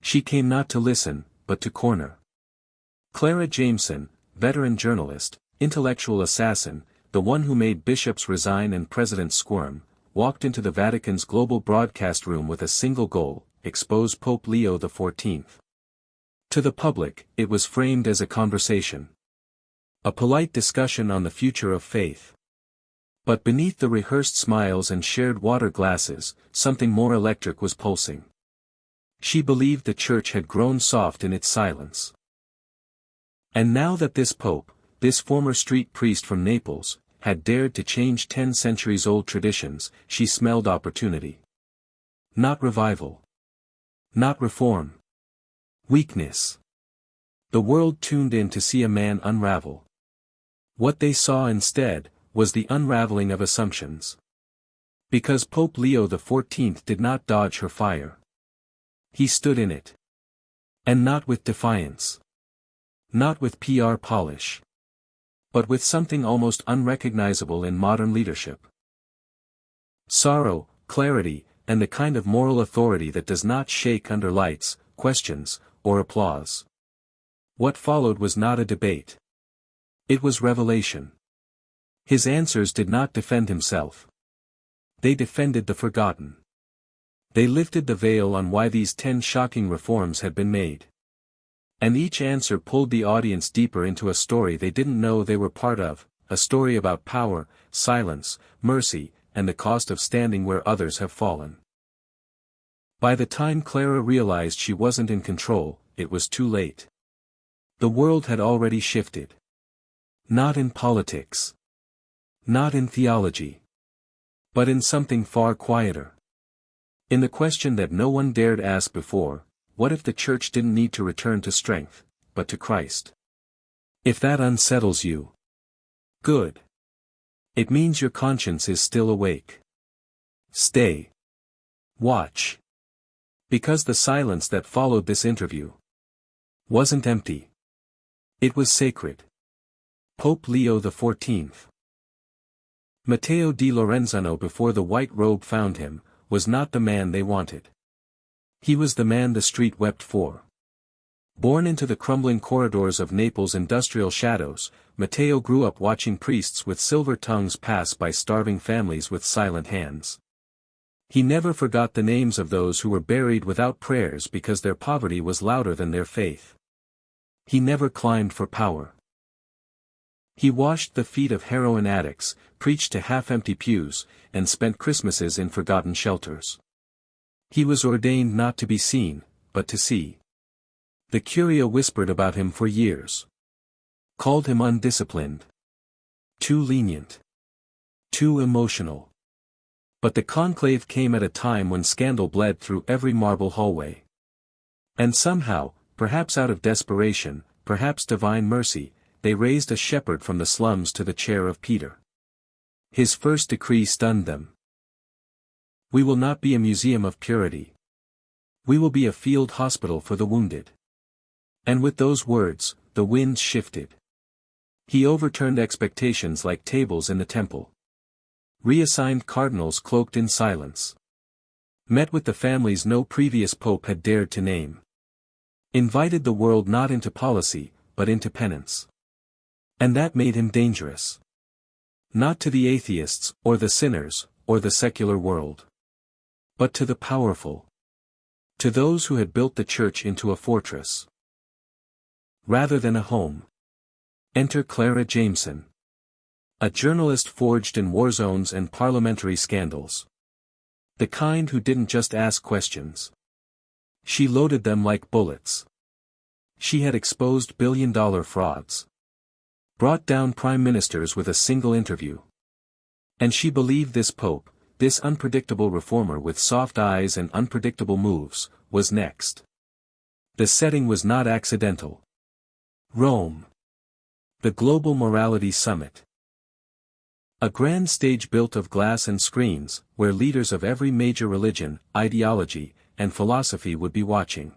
She came not to listen, but to corner. Clara Jameson, veteran journalist, intellectual assassin, the one who made bishops resign and presidents squirm, walked into the Vatican's global broadcast room with a single goal: expose Pope Leo XIV. To the public, it was framed as a conversation. A polite discussion on the future of faith. But beneath the rehearsed smiles and shared water glasses, something more electric was pulsing. She believed the Church had grown soft in its silence. And now that this Pope, this former street priest from Naples, had dared to change 10 centuries-old traditions, she smelled opportunity. Not revival. Not reform. Weakness. The world tuned in to see a man unravel. What they saw instead was the unraveling of assumptions. Because Pope Leo XIV did not dodge her fire. He stood in it. And not with defiance. Not with PR polish. But with something almost unrecognizable in modern leadership. Sorrow, clarity, and the kind of moral authority that does not shake under lights, questions, or applause. What followed was not a debate. It was revelation. His answers did not defend himself. They defended the forgotten. They lifted the veil on why these 10 shocking reforms had been made. And each answer pulled the audience deeper into a story they didn't know they were part of, a story about power, silence, mercy, and the cost of standing where others have fallen. By the time Clara realized she wasn't in control, it was too late. The world had already shifted. Not in politics. Not in theology. But in something far quieter. In the question that no one dared ask before: what if the Church didn't need to return to strength, but to Christ? If that unsettles you, good. It means your conscience is still awake. Stay. Watch. Because the silence that followed this interview wasn't empty. It was sacred. Pope Leo XIV. Matteo di Lorenzano, before the white robe found him, was not the man they wanted. He was the man the street wept for. Born into the crumbling corridors of Naples' industrial shadows, Matteo grew up watching priests with silver tongues pass by starving families with silent hands. He never forgot the names of those who were buried without prayers because their poverty was louder than their faith. He never climbed for power. He washed the feet of heroin addicts, preached to half-empty pews, and spent Christmases in forgotten shelters. He was ordained not to be seen, but to see. The Curia whispered about him for years. Called him undisciplined. Too lenient. Too emotional. But the conclave came at a time when scandal bled through every marble hallway. And somehow, perhaps out of desperation, perhaps divine mercy, they raised a shepherd from the slums to the chair of Peter. His first decree stunned them. We will not be a museum of purity. We will be a field hospital for the wounded. And with those words, the winds shifted. He overturned expectations like tables in the temple. Reassigned cardinals cloaked in silence. Met with the families no previous pope had dared to name. Invited the world not into policy, but into penance. And that made him dangerous. Not to the atheists, or the sinners, or the secular world. But to the powerful. To those who had built the Church into a fortress. Rather than a home. Enter Clara Jameson. A journalist forged in war zones and parliamentary scandals. The kind who didn't just ask questions. She loaded them like bullets. She had exposed billion-dollar frauds. Brought down prime ministers with a single interview. And she believed this pope, this unpredictable reformer with soft eyes and unpredictable moves, was next. The setting was not accidental. Rome. The Global Morality Summit. A grand stage built of glass and screens, where leaders of every major religion, ideology, and philosophy would be watching.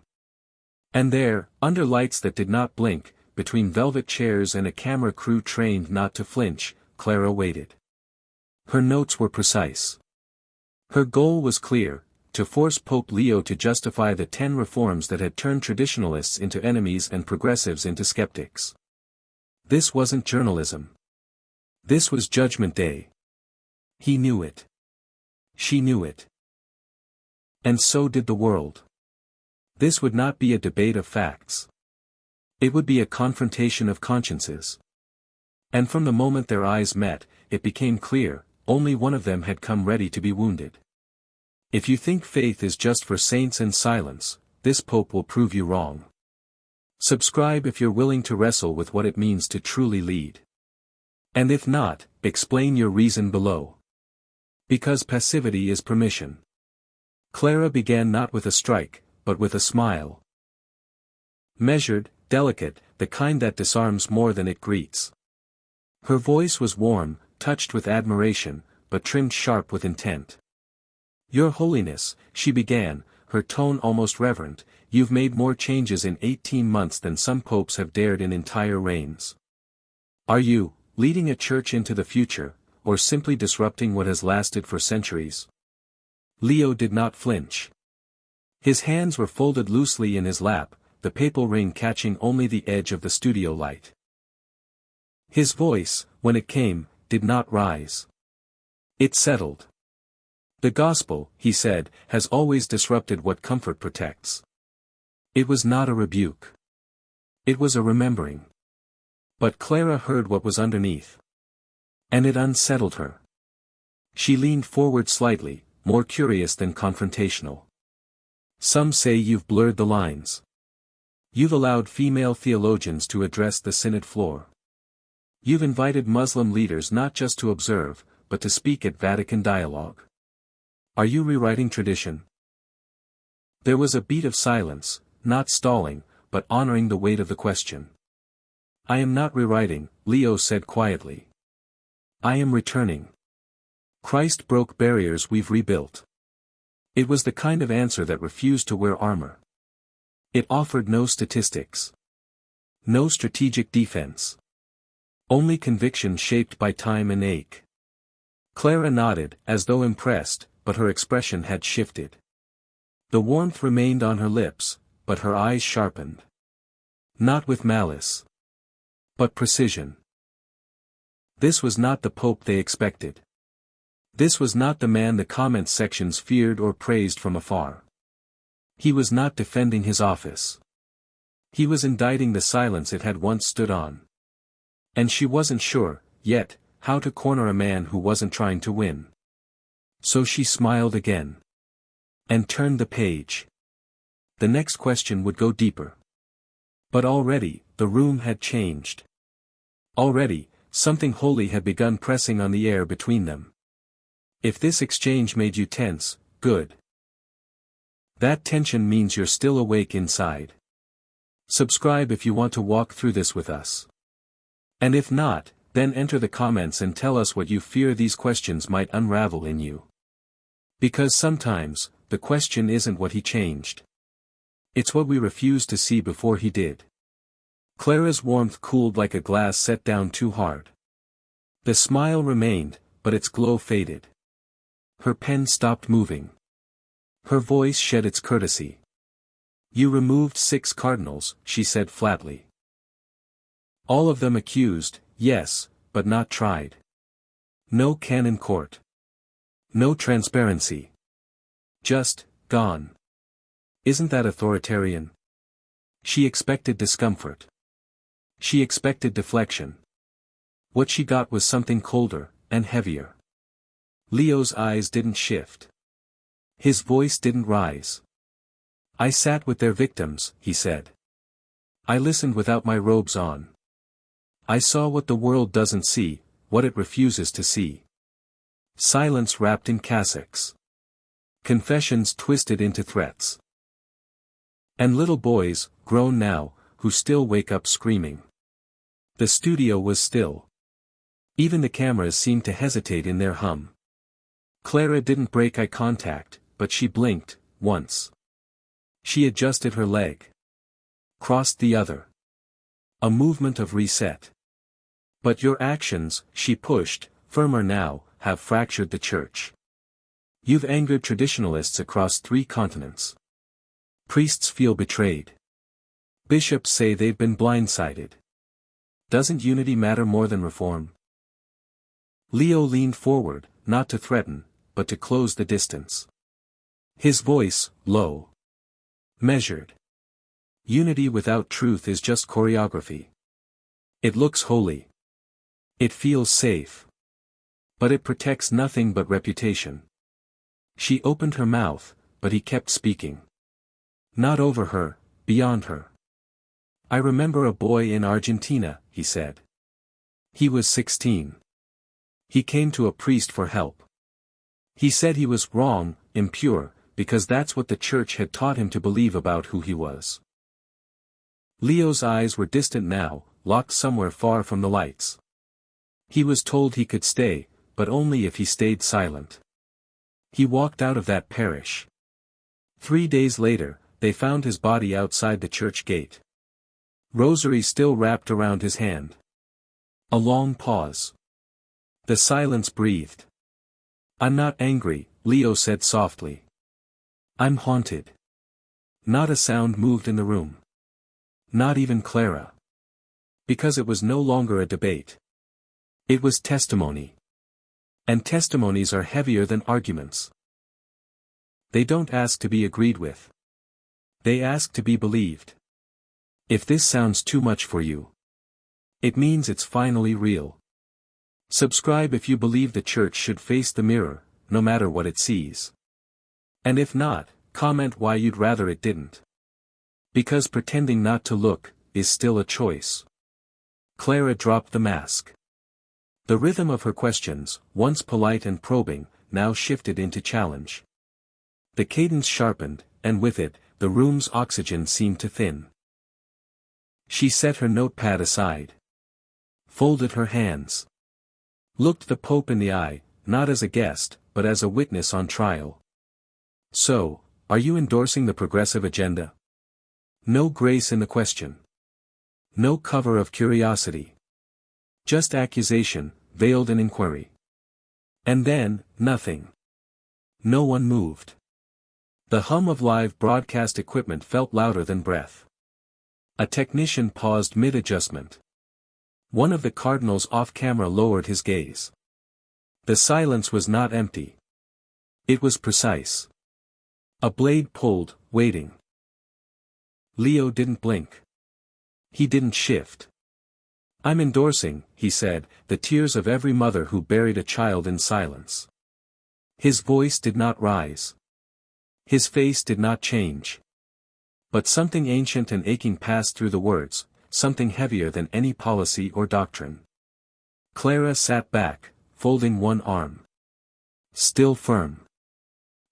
And there, under lights that did not blink, between velvet chairs and a camera crew trained not to flinch, Clara waited. Her notes were precise. Her goal was clear: to force Pope Leo to justify the 10 reforms that had turned traditionalists into enemies and progressives into skeptics. This wasn't journalism. This was Judgment Day. He knew it. She knew it. And so did the world. This would not be a debate of facts. It would be a confrontation of consciences. And from the moment their eyes met, it became clear, only one of them had come ready to be wounded. If you think faith is just for saints and silence, this Pope will prove you wrong. Subscribe if you're willing to wrestle with what it means to truly lead. And if not, explain your reason below. Because passivity is permission. Clara began not with a strike, but with a smile. Measured, delicate, the kind that disarms more than it greets. Her voice was warm, touched with admiration, but trimmed sharp with intent. Your Holiness, she began, her tone almost reverent, you've made more changes in 18 months than some popes have dared in entire reigns. Are you, leading a church into the future, or simply disrupting what has lasted for centuries? Leo did not flinch. His hands were folded loosely in his lap, the papal ring catching only the edge of the studio light. His voice, when it came, did not rise. It settled. The gospel, he said, has always disrupted what comfort protects. It was not a rebuke. It was a remembering. But Clara heard what was underneath. And it unsettled her. She leaned forward slightly, more curious than confrontational. Some say you've blurred the lines. You've allowed female theologians to address the synod floor. You've invited Muslim leaders not just to observe, but to speak at Vatican dialogue. Are you rewriting tradition? There was a beat of silence, not stalling, but honoring the weight of the question. I am not rewriting, Leo said quietly. I am returning. Christ broke barriers we've rebuilt. It was the kind of answer that refused to wear armor. It offered no statistics. No strategic defense. Only conviction shaped by time and ache. Clara nodded, as though impressed, but her expression had shifted. The warmth remained on her lips, but her eyes sharpened. Not with malice. But precision. This was not the Pope they expected. This was not the man the comments sections feared or praised from afar. He was not defending his office. He was indicting the silence it had once stood on. And she wasn't sure, yet, how to corner a man who wasn't trying to win. So she smiled again. And turned the page. The next question would go deeper. But already, the room had changed. Already, something holy had begun pressing on the air between them. If this exchange made you tense, good. That tension means you're still awake inside. Subscribe if you want to walk through this with us. And if not, then enter the comments and tell us what you fear these questions might unravel in you. Because sometimes, the question isn't what he changed. It's what we refused to see before he did. Clara's warmth cooled like a glass set down too hard. The smile remained, but its glow faded. Her pen stopped moving. Her voice shed its courtesy. You removed 6 cardinals, she said flatly. All of them accused, yes, but not tried. No canon court. No transparency. Just, gone. Isn't that authoritarian? She expected discomfort. She expected deflection. What she got was something colder, and heavier. Leo's eyes didn't shift. His voice didn't rise. I sat with their victims, he said. I listened without my robes on. I saw what the world doesn't see, what it refuses to see. Silence wrapped in cassocks. Confessions twisted into threats. And little boys, grown now, who still wake up screaming. The studio was still. Even the cameras seemed to hesitate in their hum. Clara didn't break eye contact, but she blinked, once. She adjusted her leg. Crossed the other. A movement of reset. But your actions, she pushed, firmer now, have fractured the church. You've angered traditionalists across 3 continents. Priests feel betrayed. Bishops say they've been blindsided. Doesn't unity matter more than reform? Leo leaned forward, not to threaten, but to close the distance. His voice, low. Measured. Unity without truth is just choreography. It looks holy. It feels safe. But it protects nothing but reputation. She opened her mouth, but he kept speaking. Not over her, beyond her. I remember a boy in Argentina, he said. He was 16. He came to a priest for help. He said he was wrong, impure, because that's what the church had taught him to believe about who he was. Leo's eyes were distant now, locked somewhere far from the lights. He was told he could stay, but only if he stayed silent. He walked out of that parish. 3 days later, they found his body outside the church gate. Rosary still wrapped around his hand. A long pause. The silence breathed. I'm not angry, Leo said softly. I'm haunted. Not a sound moved in the room. Not even Clara. Because it was no longer a debate. It was testimony. And testimonies are heavier than arguments. They don't ask to be agreed with. They ask to be believed. If this sounds too much for you, it means it's finally real. Subscribe if you believe the church should face the mirror, no matter what it sees. And if not, comment why you'd rather it didn't. Because pretending not to look, is still a choice. Clara dropped the mask. The rhythm of her questions, once polite and probing, now shifted into challenge. The cadence sharpened, and with it, the room's oxygen seemed to thin. She set her notepad aside. Folded her hands. Looked the Pope in the eye, not as a guest, but as a witness on trial. So, are you endorsing the progressive agenda? No grace in the question. No cover of curiosity. Just accusation, veiled in inquiry. And then, nothing. No one moved. The hum of live broadcast equipment felt louder than breath. A technician paused mid-adjustment. One of the cardinals off-camera lowered his gaze. The silence was not empty. It was precise. A blade pulled, waiting. Leo didn't blink. He didn't shift. I'm endorsing, he said, the tears of every mother who buried a child in silence. His voice did not rise. His face did not change. But something ancient and aching passed through the words, something heavier than any policy or doctrine. Clara sat back, folding one arm. Still firm.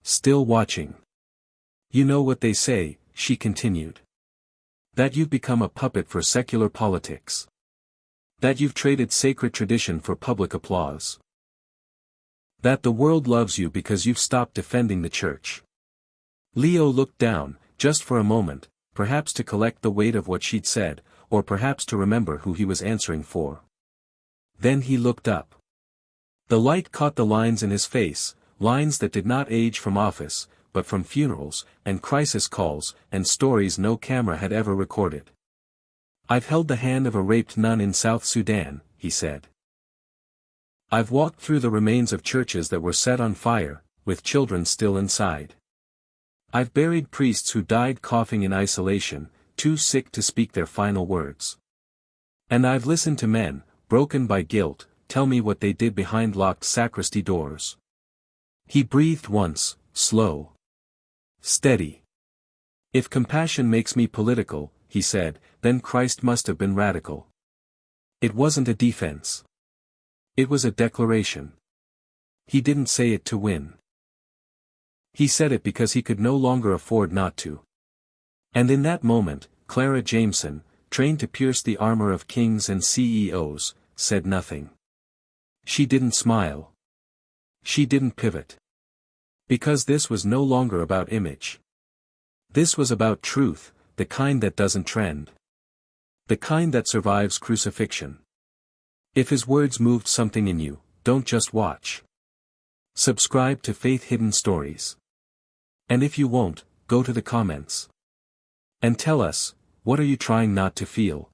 Still watching. You know what they say, she continued. That you've become a puppet for secular politics. That you've traded sacred tradition for public applause. That the world loves you because you've stopped defending the church. Leo looked down, just for a moment, perhaps to collect the weight of what she'd said, or perhaps to remember who he was answering for. Then he looked up. The light caught the lines in his face, lines that did not age from office, but from funerals, and crisis calls, and stories no camera had ever recorded. I've held the hand of a raped nun in South Sudan, he said. I've walked through the remains of churches that were set on fire, with children still inside. I've buried priests who died coughing in isolation, too sick to speak their final words. And I've listened to men, broken by guilt, tell me what they did behind locked sacristy doors. He breathed once, slow. Steady. If compassion makes me political, he said, then Christ must have been radical. It wasn't a defense. It was a declaration. He didn't say it to win. He said it because he could no longer afford not to. And in that moment, Clara Jameson, trained to pierce the armor of kings and CEOs, said nothing. She didn't smile. She didn't pivot. Because this was no longer about image. This was about truth, the kind that doesn't trend. The kind that survives crucifixion. If his words moved something in you, don't just watch. Subscribe to Faith Hidden Stories. And if you won't, go to the comments. And tell us, what are you trying not to feel?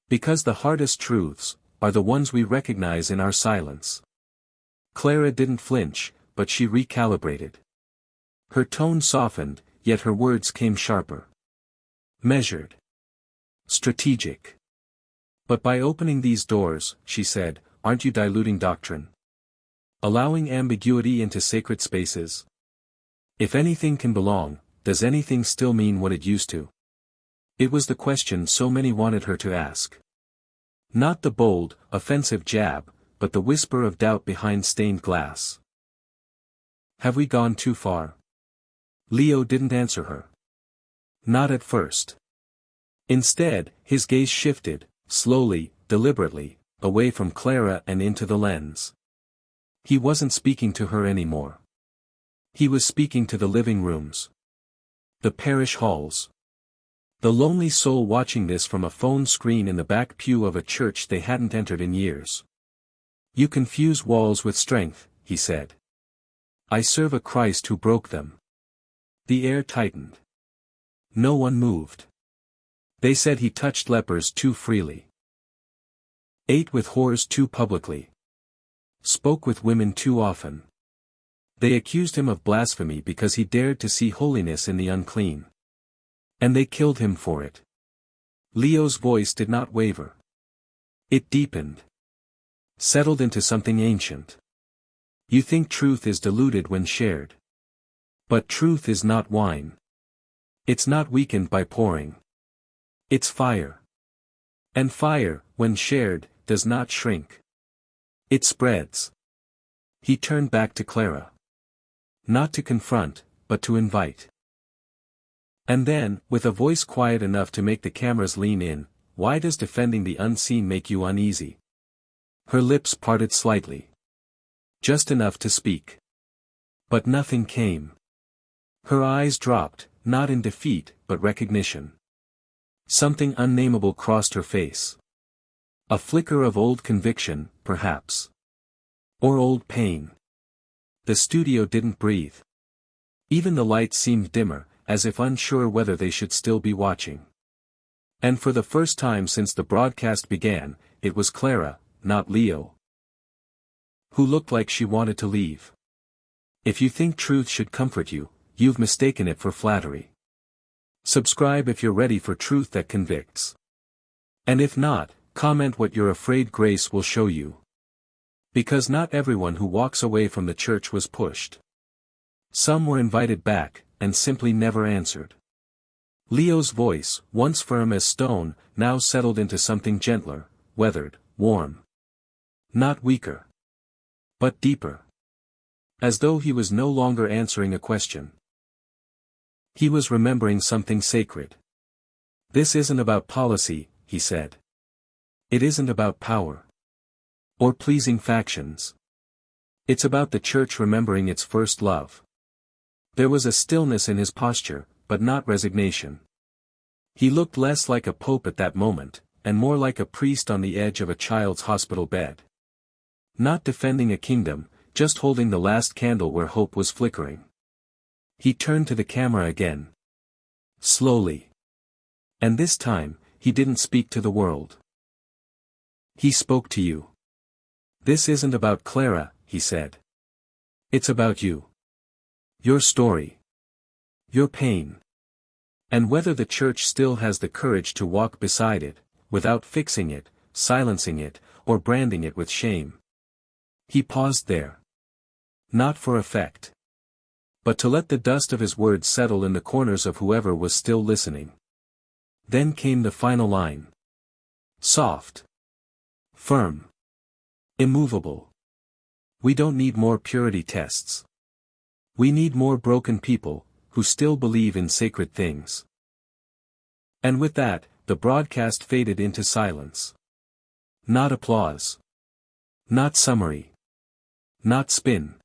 Because the hardest truths are the ones we recognize in our silence. Clara didn't flinch, but she recalibrated. Her tone softened, yet her words came sharper. Measured. Strategic. But by opening these doors, she said, aren't you diluting doctrine? Allowing ambiguity into sacred spaces? If anything can belong, does anything still mean what it used to? It was the question so many wanted her to ask. Not the bold, offensive jab, but the whisper of doubt behind stained glass. Have we gone too far? Leo didn't answer her. Not at first. Instead, his gaze shifted, slowly, deliberately, away from Clara and into the lens. He wasn't speaking to her anymore. He was speaking to the living rooms. The parish halls. The lonely soul watching this from a phone screen in the back pew of a church they hadn't entered in years. You confuse walls with strength, he said. I serve a Christ who broke them. The air tightened. No one moved. They said he touched lepers too freely. Ate with whores too publicly. Spoke with women too often. They accused him of blasphemy because he dared to see holiness in the unclean. And they killed him for it. Leo's voice did not waver. It deepened. Settled into something ancient. You think truth is diluted when shared. But truth is not wine. It's not weakened by pouring. It's fire. And fire, when shared, does not shrink. It spreads. He turned back to Clara. Not to confront, but to invite. And then, with a voice quiet enough to make the cameras lean in, why does defending the unseen make you uneasy? Her lips parted slightly. Just enough to speak. But nothing came. Her eyes dropped, not in defeat, but recognition. Something unnameable crossed her face. A flicker of old conviction, perhaps. Or old pain. The studio didn't breathe. Even the lights seemed dimmer, as if unsure whether they should still be watching. And for the first time since the broadcast began, it was Clara, not Leo, who looked like she wanted to leave. If you think truth should comfort you, you've mistaken it for flattery. Subscribe if you're ready for truth that convicts. And if not, comment what you're afraid grace will show you. Because not everyone who walks away from the church was pushed. Some were invited back, and simply never answered. Leo's voice, once firm as stone, now settled into something gentler, weathered, warm. Not weaker. But deeper. As though he was no longer answering a question. He was remembering something sacred. This isn't about policy, he said. It isn't about power. Or pleasing factions. It's about the church remembering its first love. There was a stillness in his posture, but not resignation. He looked less like a pope at that moment, and more like a priest on the edge of a child's hospital bed. Not defending a kingdom, just holding the last candle where hope was flickering. He turned to the camera again. Slowly. And this time, he didn't speak to the world. He spoke to you. This isn't about Clara, he said. It's about you. Your story. Your pain. And whether the church still has the courage to walk beside it, without fixing it, silencing it, or branding it with shame. He paused there. Not for effect. But to let the dust of his words settle in the corners of whoever was still listening. Then came the final line. Soft. Firm. Immovable. We don't need more purity tests. We need more broken people, who still believe in sacred things. And with that, the broadcast faded into silence. Not applause. Not summary. Not spin.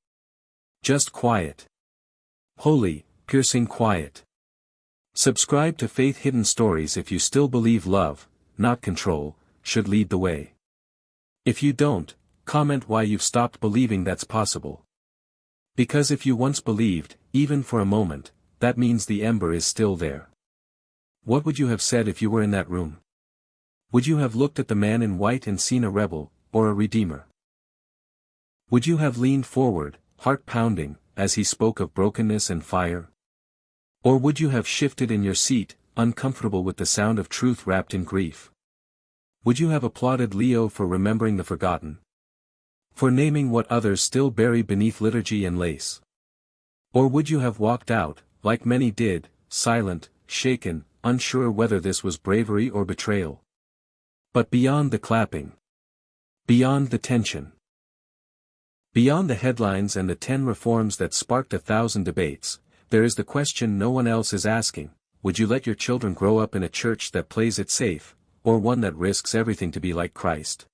Just quiet. Holy, piercing quiet. Subscribe to Faith Hidden Stories if you still believe love, not control, should lead the way. If you don't, comment why you've stopped believing that's possible. Because if you once believed, even for a moment, that means the ember is still there. What would you have said if you were in that room? Would you have looked at the man in white and seen a rebel, or a redeemer? Would you have leaned forward, heart pounding, as he spoke of brokenness and fire? Or would you have shifted in your seat, uncomfortable with the sound of truth wrapped in grief? Would you have applauded Leo for remembering the forgotten? For naming what others still bury beneath liturgy and lace? Or would you have walked out, like many did, silent, shaken, unsure whether this was bravery or betrayal? But beyond the clapping, beyond the tension, beyond the headlines and the 10 reforms that sparked 1,000 debates, there is the question no one else is asking: would you let your children grow up in a church that plays it safe, or one that risks everything to be like Christ?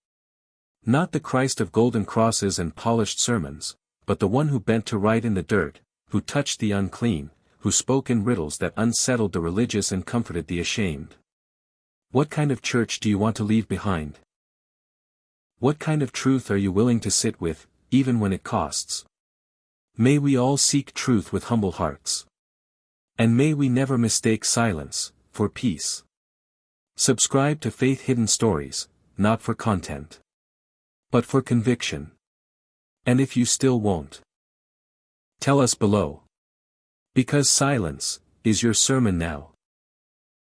Not the Christ of golden crosses and polished sermons, but the one who bent to write in the dirt, who touched the unclean, who spoke in riddles that unsettled the religious and comforted the ashamed. What kind of church do you want to leave behind? What kind of truth are you willing to sit with, even when it costs? May we all seek truth with humble hearts. And may we never mistake silence for peace. Subscribe to Faith Hidden Stories, not for content, but for conviction. And if you still won't, tell us below. Because silence is your sermon now.